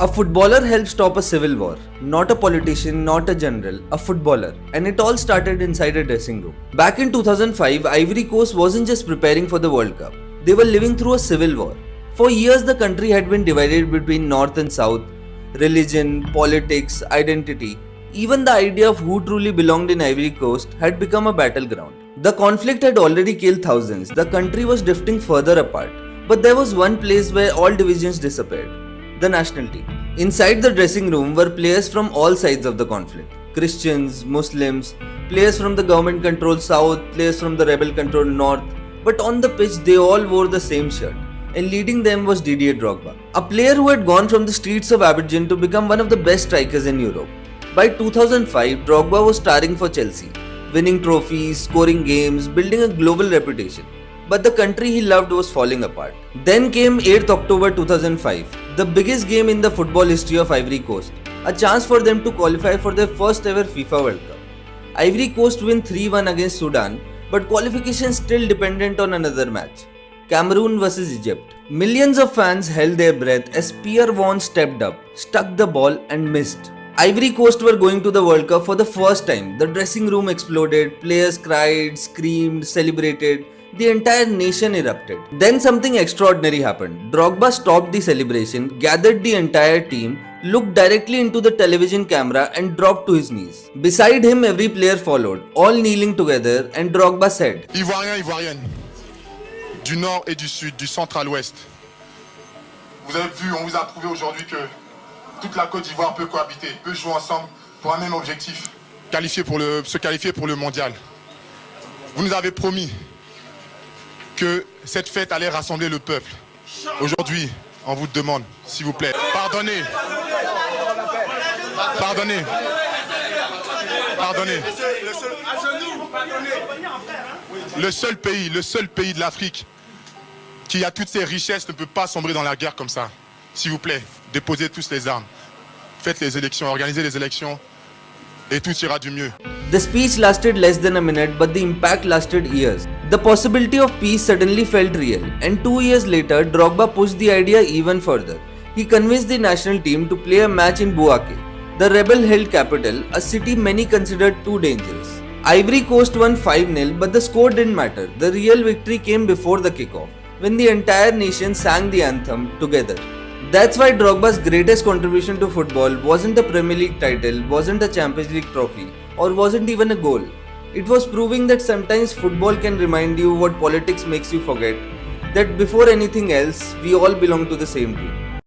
A footballer helped stop a civil war. Not a politician, not a general, a footballer. And it all started inside a dressing room. Back in 2005, Ivory Coast wasn't just preparing for the World Cup. They were living through a civil war. For years, the country had been divided between North and South, religion, politics, identity. Even the idea of who truly belonged in Ivory Coast had become a battleground. The conflict had already killed thousands. The country was drifting further apart. But there was one place where all divisions disappeared: the national team. Inside the dressing room were players from all sides of the conflict: Christians, Muslims, players from the government controlled South, players from the rebel controlled North. But on the pitch, they all wore the same shirt, and leading them was Didier Drogba, a player who had gone from the streets of Abidjan to become one of the best strikers in Europe. By 2005, Drogba was starring for Chelsea, winning trophies, scoring games, building a global reputation. But the country he loved was falling apart. Then came 8th October 2005, the biggest game in the football history of Ivory Coast, a chance for them to qualify for their first ever FIFA World Cup. Ivory Coast win 3-1 against Sudan, but qualification still dependent on another match: Cameroon vs Egypt. Millions of fans held their breath as Pierre Vaughan stepped up, struck the ball and missed. Ivory Coast were going to the World Cup for the first time. The dressing room exploded, players cried, screamed, celebrated. The entire nation erupted. Then something extraordinary happened. Drogba stopped the celebration, gathered the entire team, looked directly into the television camera and dropped to his knees. Beside him, every player followed, all kneeling together, and Drogba said, Ivoiriens, Ivoiriennes, du nord et du sud, du centre à l'ouest. Vous avez vu, on vous a prouvé aujourd'hui que toute la Côte d'Ivoire peut cohabiter, peut jouer ensemble pour un même objectif, se qualifier pour le mondial. Vous nous avez promis que cette fête allait rassembler le peuple. Aujourd'hui, on vous demande, s'il vous plaît, pardonnez. Le seul pays de l'Afrique qui a toutes ses richesses ne peut pas sombrer dans la guerre comme ça. S'il vous plaît, déposez tous les armes. Faites les élections, organisez les élections et tout ira du mieux. The speech lasted less than a minute, but the impact lasted years. The possibility of peace suddenly felt real, and 2 years later, Drogba pushed the idea even further. He convinced the national team to play a match in Bouaké, the rebel-held capital, a city many considered too dangerous. Ivory Coast won 5-0, but the score didn't matter. The real victory came before the kickoff, when the entire nation sang the anthem together. That's why Drogba's greatest contribution to football wasn't a Premier League title, wasn't a Champions League trophy, or wasn't even a goal. It was proving that sometimes football can remind you what politics makes you forget, that before anything else, we all belong to the same team.